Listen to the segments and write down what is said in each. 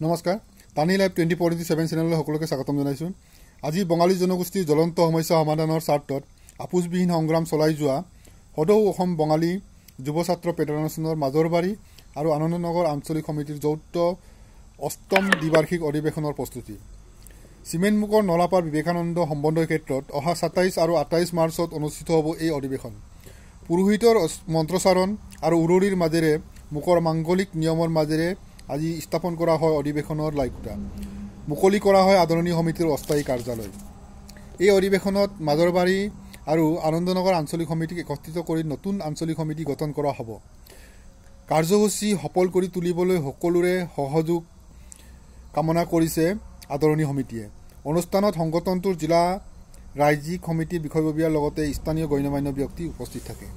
নমস্কাৰ পানী লাইভ 24/7 চেনেললৈ সকলোকে স্বাগতম জনাইছোঁ। আজি বঙালী জনগোষ্ঠীৰ জ্বলন্ত সমস্যা সমাধানৰ স্বাৰ্থত আপোচবিহীন সংগ্ৰাম চলাই যোৱা সদৌ অসম বঙালী যুৱ ছাত্ৰ ফেডাৰেশ্যনৰ মাজৰবাৰী আৰু আনন্দনগৰ আঞ্চলিক সমিতিৰ যৌথ অষ্টম দ্বিবাৰ্ষিক অধিৱেশনৰ প্ৰস্তুতি। চিমেণ্টমুখৰ নলাপাৰ বিবেকানন্দ সম্বন্ধৰ ক্ষেত্ৰত অহা 27 আৰু 28 মাৰ্চত অনুষ্ঠিত হ'ব এই অধিৱেশন। পুৰোহিতৰ মন্ত্ৰচাৰণ আৰু উৰুলিৰ মাজেৰে মুখৰ মাংগলিক নিয়মৰ মাজেৰে আজি স্থাপন কৰা হয় অধিৱেশনৰ লাইকুটা। মুকলি কৰা হয় আদৰণীয় সমিতিৰ অস্থায়ী কাৰ্যালয়। এই অধিৱেশনত মাজৰবাৰী আৰু আনন্দনগৰ আঞ্চলিক সমিতিক একত্ৰিত কৰি নতুন আঞ্চলিক সমিতি গঠন কৰা হ'ব। কাৰ্যসূচী সফল কৰি তুলিবলৈ সকলোৰে সহযোগ কামনা কৰিছে আদৰণীয় সমিতিয়ে। অনুষ্ঠানত সংগঠনটোৰ জিলা ৰাজ্যিক সমিতিৰ বিষয়ববীয়াৰ লগতে স্থানীয় গণ্যমান্য ব্যক্তি উপস্থিত থাকে।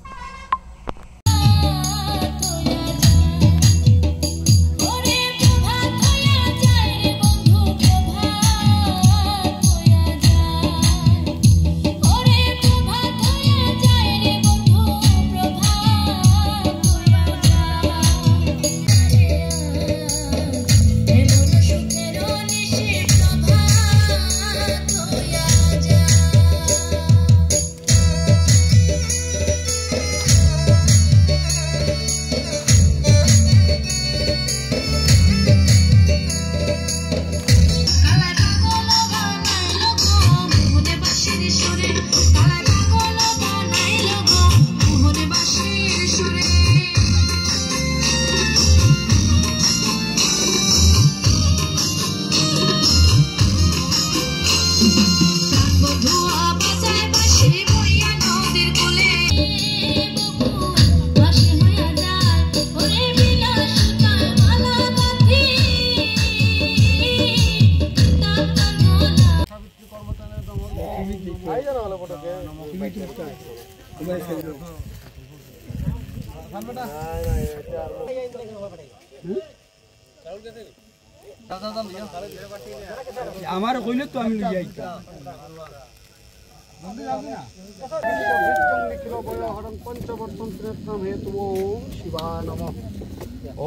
আমার কইলে তো আমি লই যাইতা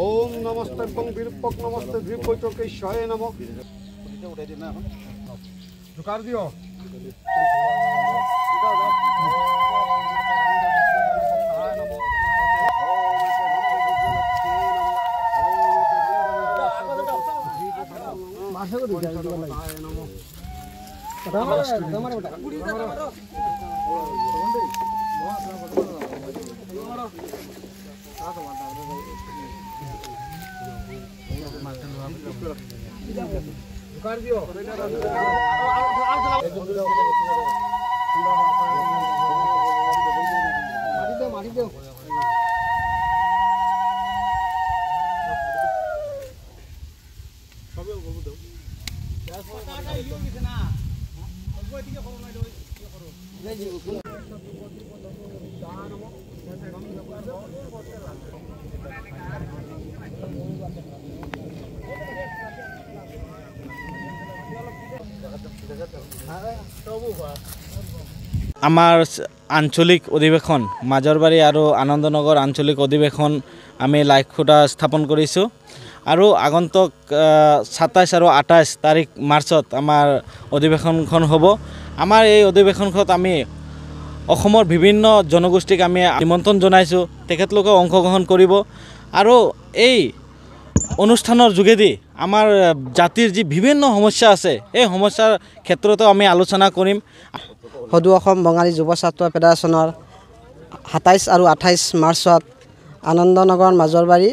ओम नमस्ते वीरपक नमस्ते द्विपैचकेशाय नमः उठाई दिना এখন ঝুকার দিও মাসে করে দিই নমঃ তোমার বেটা গুড়ি দাও মারো ঝুকার দিও মারি দাও সবে বলবো দাও টাকা ইও দিছে না অল্প এদিকে করো না লই কি করো এই যে আমাৰ আঞ্চলিক অধিৱেশন মাজৰবাৰী আৰু আনন্দনগৰ আঞ্চলিক অধিৱেশন আমি লাইকুটা স্থাপন কৰিছোঁ আৰু আগন্তুক 27 আৰু 28 তাৰিখ মাৰ্চত আমাৰ অধিৱেশনখন হ'ব। আমাৰ এই অধিৱেশনখনত আমি অসমৰ বিভিন্ন জনগোষ্ঠীক আমি নিমন্ত্ৰণ জনাইছোঁ, তেখেতলোকে অংশগ্ৰহণ কৰিব আৰু এই অনুষ্ঠানৰ যোগেদি আমাৰ জাতিৰ যি বিভিন্ন সমস্যা আছে এই সমস্যাৰ ক্ষেত্ৰতো আমি আলোচনা কৰিম। সদৌ অসম বঙালী যুৱ ছাত্ৰ ফেডাৰেশ্যনৰ 27 আৰু 28 মাৰ্চত আনন্দনগৰ মাজৰবাৰী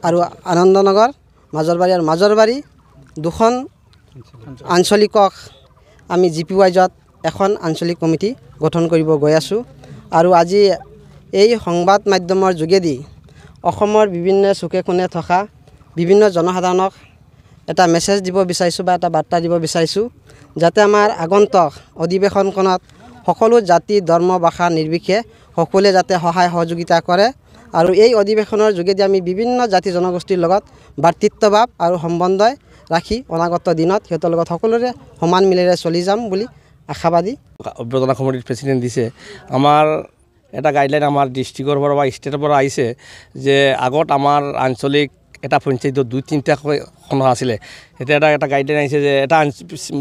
আৰু আনন্দনগৰ মাজৰবাৰী দুখন আঞ্চলিকক আমি GPYজত এখন আঞ্চলিক কমিটি গঠন কৰিব গৈ আছোঁ আৰু আজি এই সংবাদ মাধ্যমৰ যোগেদি অসমৰ বিভিন্ন চুকে কোণে থকা বিভিন্ন জনসাধাৰণক এটা মেছেজ দিব বিচাৰিছোঁ বা এটা বাৰ্তা দিব বিচাৰিছোঁ যাতে আমাৰ আগন্তুক অধিৱেশনখনত সকলো জাতি ধৰ্ম ভাষা নিৰ্বিশেষে সকলোৱে যাতে সহায় সহযোগিতা কৰে আৰু এই অধিৱেশনৰ যোগেদি আমি বিভিন্ন জাতি জনগোষ্ঠীৰ লগত ভাতৃত্বভাৱ আৰু সম্বন্ধই ৰাখি অনাগত দিনত সিহঁতৰ লগত সকলোৰে সমান মিলেৰে চলি যাম বুলি আশাবাদী। অভ্যৰ্থনা কমিটিৰ প্ৰেচিডেণ্ট দিছে আমাৰ এটা গাইডলাইন আমাৰ ডিষ্ট্ৰিক্টৰ পৰা বা ষ্টেটৰ পৰা আহিছে যে আগত আমাৰ আঞ্চলিক এটা পঞ্চায়তত 2-3টা খণ্ড আছিলে এতিয়া এটা গাইডলাইন আহিছে যে এটা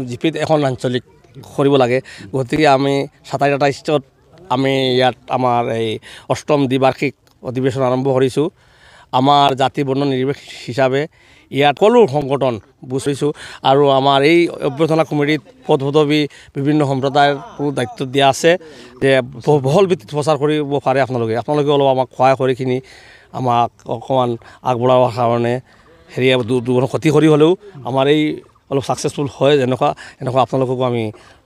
জিপিত এখন আঞ্চলিক কৰিব লাগে গতিকে আমি 27-28ত আমি ইয়াত আমাৰ এই 8ম দ্বিবাৰ্ষিক অধিৱেশন আৰম্ভ কৰিছোঁ আমাৰ জাতি বৰ্ণ নিৰ্বিশেষ হিচাপে ইয়াত সকলো সংগঠন বুজিছোঁ আৰু আমাৰ এই অভ্যৰ্থনা কমিটিত পদ পদবী বিভিন্ন সম্প্ৰদায়ৰ দায়িত্ব দিয়া আছে যে বহল ভিত্তিত প্ৰচাৰ কৰিব পাৰে আপোনালোকে অলপ আমাক সহায় কৰিখিনি আমাক অকণমান আগবঢ়াবৰ কাৰণে দুগুণ ক্ষতি কৰি হ'লেও আমাৰ এই অলপ ছাকচেছফুল হয় এনেকুৱা আপোনালোককো আমি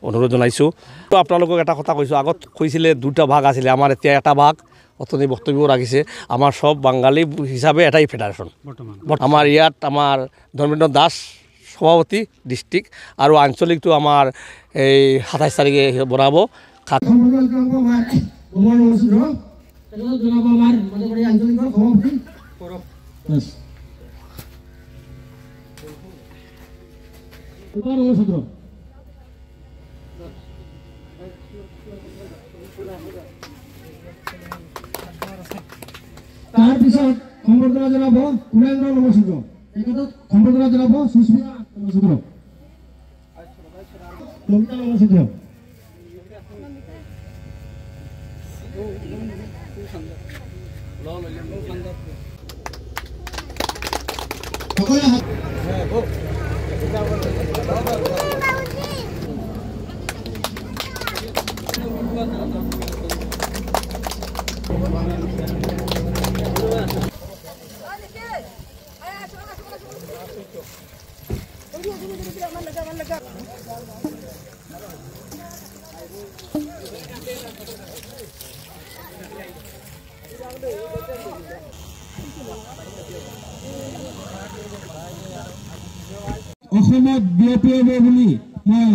অনুৰোধ জনাইছোঁ তো আপোনালোকক এটা কথা কৈছোঁ আগত কৈছিলে 2টা ভাগ আছিলে আমাৰ এতিয়া এটা ভাগ অথনি বক্তব্য ৰাখিছে আমাৰ সব বাঙালী হিচাপে এটাই ফেডাৰেশ্যন আমাৰ ইয়াত আমাৰ ধৰ্মেন্দ্ৰ দাস সভাপতি ডিষ্ট্ৰিক্ট আৰু আঞ্চলিকটো আমাৰ এই 27 তাৰিখে বনাব তাৰপিছত সম্বৰ্ধনা জনাব কুলেন্দ্ৰ নমস্কাৰ এইটো সম্বৰ্ধনা জনাব সুস্মিতা নমস্কাৰ লমিতা নমস্কাৰ অসমত বিয়পিয়াব বুলি মই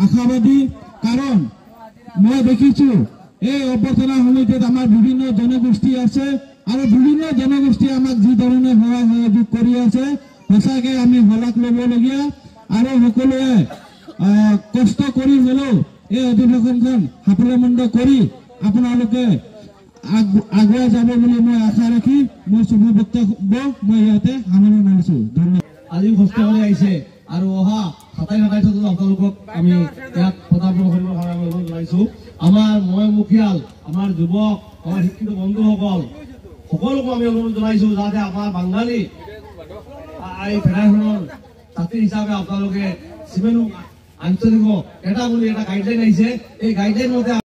আশাবাদী কাৰণ মই দেখিছো এই অভ্যৰ্থনা সমিতিত আমাৰ বিভিন্ন জনগোষ্ঠী আছে আৰু বিভিন্ন জনগোষ্ঠী আমাক যি ধৰণে সহায় সহযোগ কৰি আছে সঁচাকে আমি হলাক ল'বলগীয়া আৰু সকলোৱে কষ্ট কৰি হ'লেও এই অধিৱেশনখন সাফল্যমণ্ড কৰি আপোনালোকে আগুৱাই যাব বুলি মই আশা ৰাখি মই শুভ বক্তব্য মই ইয়াতে সামৰণি মাৰিছোঁ ধন্যবাদ আজি কষ্ট কৰি আহিছে আৰু অহা 27-28 আপোনালোকক আমি ইয়াত পদাৰ্পণ কৰিবৰ কাৰণে অনুৰোধ জনাইছোঁ আমাৰ মই মুখিয়াল আমাৰ যুৱক আমাৰ শিক্ষিত বন্ধুসকল সকলোকে আমি অনুৰোধ জনাইছোঁ যাতে আমাৰ বাঙালী এই ফেডাৰেশ্যনৰ ছাত্ৰী হিচাপে আপোনালোকে যিমানো আঞ্চলিক এটা বুলি এটা গাইডলাইন আহিছে এই গাইডলাইন মতে